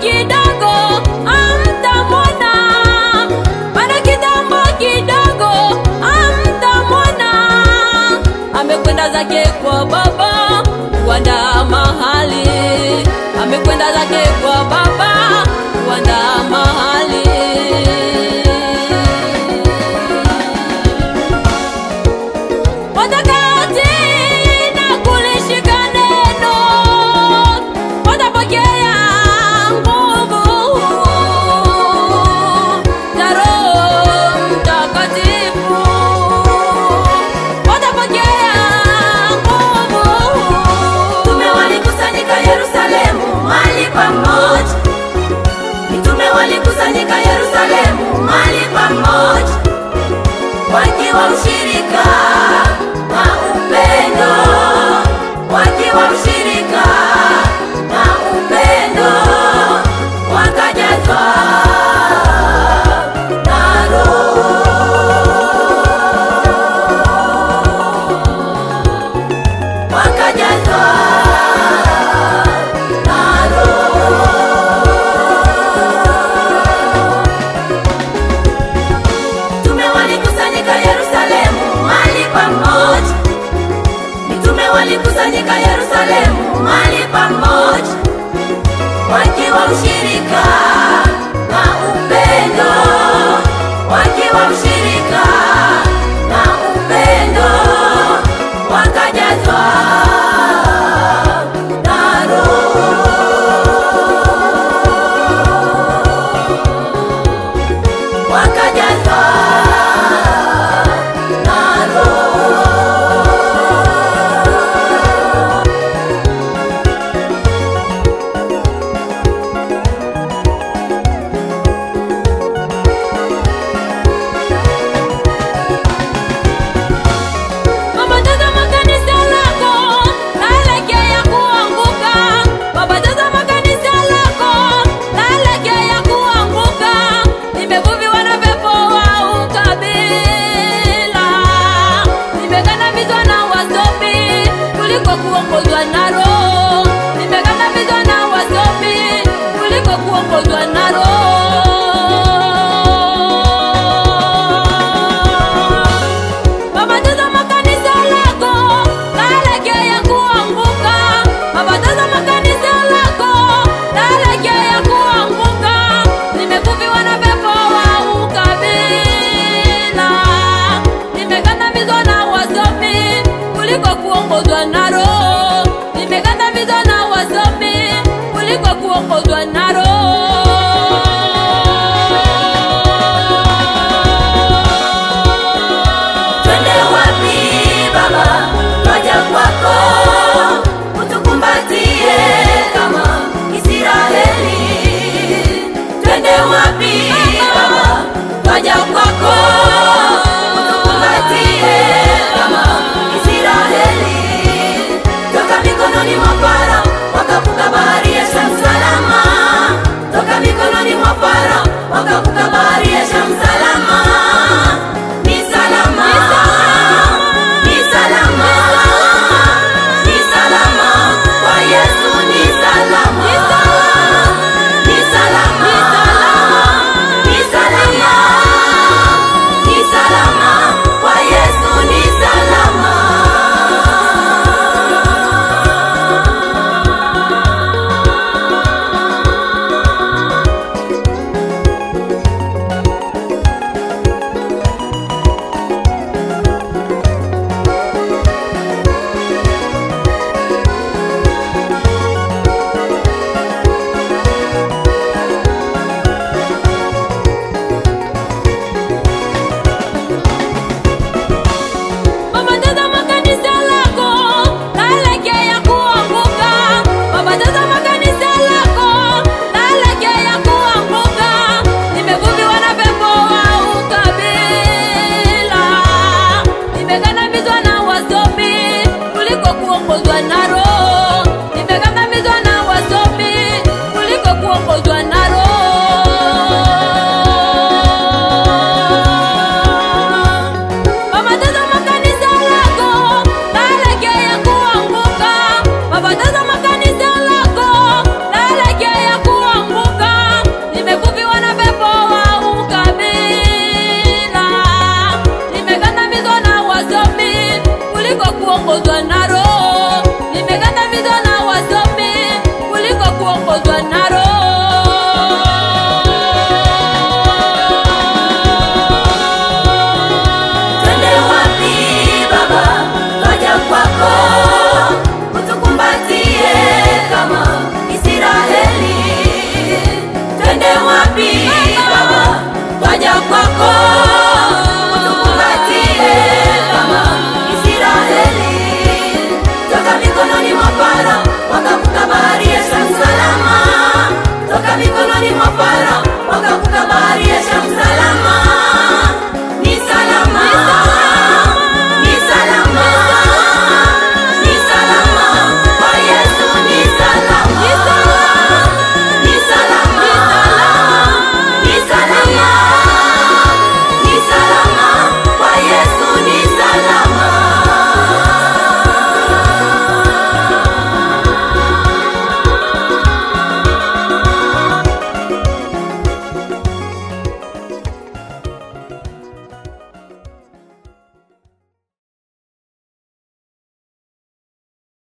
kidogo hamtamwona, bado kitambo kidogo hamtamwona. Amekwenda zake kwa Baba kuandaa mahali, amekwenda zake kwa Baba kuandaa mahali. Watakaotii na kulishika neno watapokea nguvu za Roho Mtakatifu, watapokea nguvu. Mitume walikusanyika Yerusalemu mahali pamoja, mitume walikusanyika Yerusalemu mahali pamoja, wakiwa ushirika na upendo, wakiwa ushirika na upendo, wakajazwa na Roho, wakajazwa na Roho. Mitume walikusanyika Yerusalemu mahali pamoja, mitume walikusanyika Yerusalemu mahali pamoja, wakiwa ushirika na upendo, wakiwa ushirika na upendo, wakajazwa na Roho, wakajazwa na Roho. Baba, tazama kanisa lako laelekea kuanguka. Baba, tazama kanisa lako laelekea kuanguka. Nimevuviwa na pepo wa ukabila, nimekandamizwa na wasomi kuliko kuongozwa na Roho, nimekandamizwa na wasomi kuliko kuongozwa na Roho. Baba, tazama kanisa lako laelekea kuanguka. Baba, tazama kanisa lako laelekea kuanguka. Nimevuviwa na pepo wa ukabila, nimekandamizwa na wasomi kuliko kuongozwa na Roho, nimekandamizwa na wasomi kuliko kuongozwa na Roho.